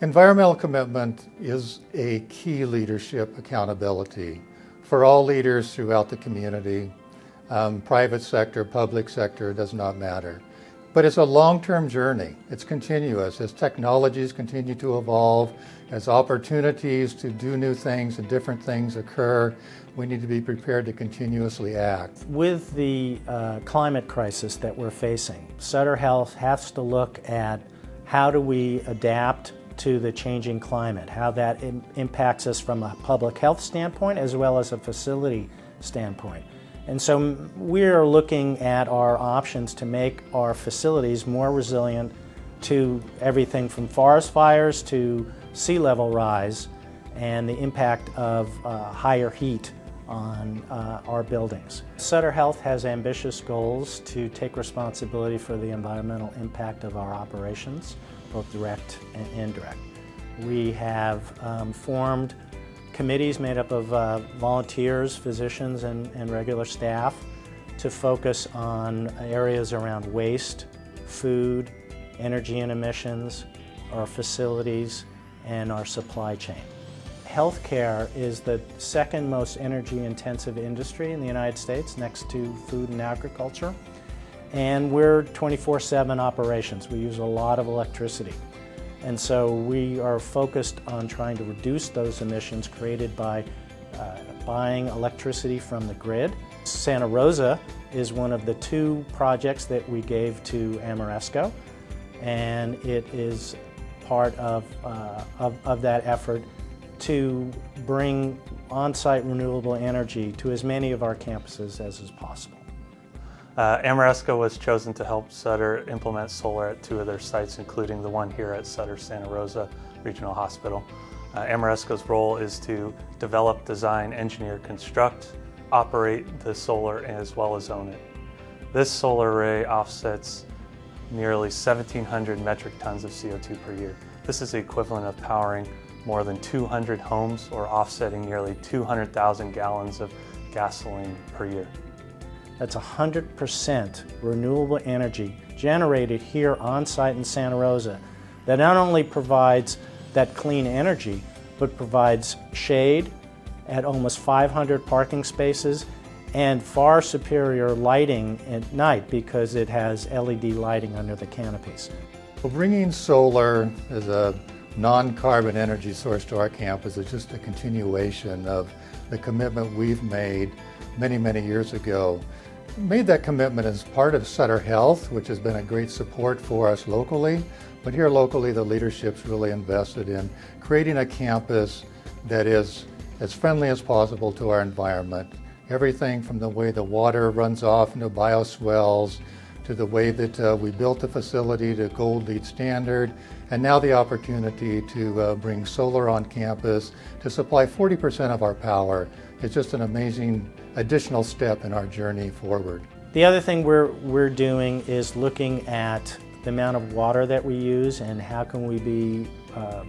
Environmental commitment is a key leadership accountability for all leaders throughout the community. Private sector, public sector, does not matter. But it's a long-term journey. It's continuous. As technologies continue to evolve, as opportunities to do new things and different things occur, we need to be prepared to continuously act. With the climate crisis that we're facing, Sutter Health has to look at how do we adapt to the changing climate, how that impacts us from a public health standpoint as well as a facility standpoint. And so we are looking at our options to make our facilities more resilient to everything from forest fires to sea level rise and the impact of higher heat on our buildings. Sutter Health has ambitious goals to take responsibility for the environmental impact of our operations, both direct and indirect. We have formed committees made up of volunteers, physicians, and regular staff to focus on areas around waste, food, energy and emissions, our facilities, and our supply chain. Healthcare is the second most energy-intensive industry in the United States, next to food and agriculture. And we're 24/7 operations. We use a lot of electricity. And so we are focused on trying to reduce those emissions created by buying electricity from the grid. Santa Rosa is one of the two projects that we gave to Ameresco, and it is part of that effort to bring on-site renewable energy to as many of our campuses as is possible. Ameresco was chosen to help Sutter implement solar at two of their sites, including the one here at Sutter Santa Rosa Regional Hospital. Ameresco's role is to develop, design, engineer, construct, operate the solar, as well as own it. This solar array offsets nearly 1,700 metric tons of CO2 per year. This is the equivalent of powering more than 200 homes or offsetting nearly 200,000 gallons of gasoline per year. That's 100% renewable energy generated here on site in Santa Rosa that not only provides that clean energy, but provides shade at almost 500 parking spaces and far superior lighting at night because it has LED lighting under the canopies. Well, bringing solar as a non-carbon energy source to our campus is just a continuation of the commitment we've made many years ago. We made that commitment as part of Sutter Health, which has been a great support for us locally, but here locally the leadership's really invested in creating a campus that is as friendly as possible to our environment. Everything from the way the water runs off into bioswales, to the way that we built the facility to Gold LEED standard, and now the opportunity to bring solar on campus to supply 40% of our power. It's just an amazing additional step in our journey forward. The other thing we're doing is looking at the amount of water that we use and how can we be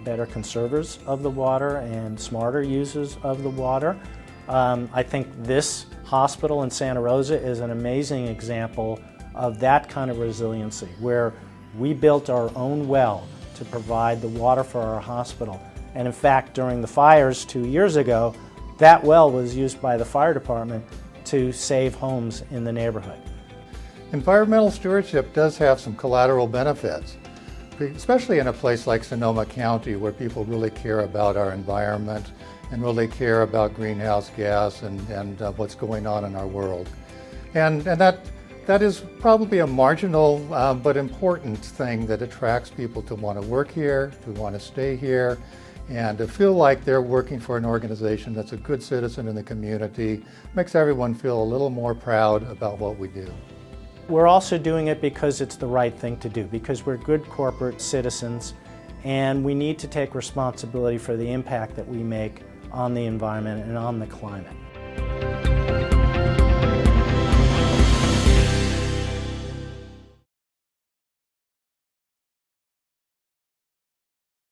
better conservers of the water and smarter users of the water. I think this hospital in Santa Rosa is an amazing example of that kind of resiliency, where we built our own well to provide the water for our hospital. And in fact, during the fires 2 years ago, that well was used by the fire department to save homes in the neighborhood. Environmental stewardship does have some collateral benefits, especially in a place like Sonoma County where people really care about our environment and really care about greenhouse gas and what's going on in our world. And that is probably a marginal but important thing that attracts people to want to work here, to want to stay here, and to feel like they're working for an organization that's a good citizen in the community. Makes everyone feel a little more proud about what we do. We're also doing it because it's the right thing to do, because we're good corporate citizens and we need to take responsibility for the impact that we make on the environment and on the climate.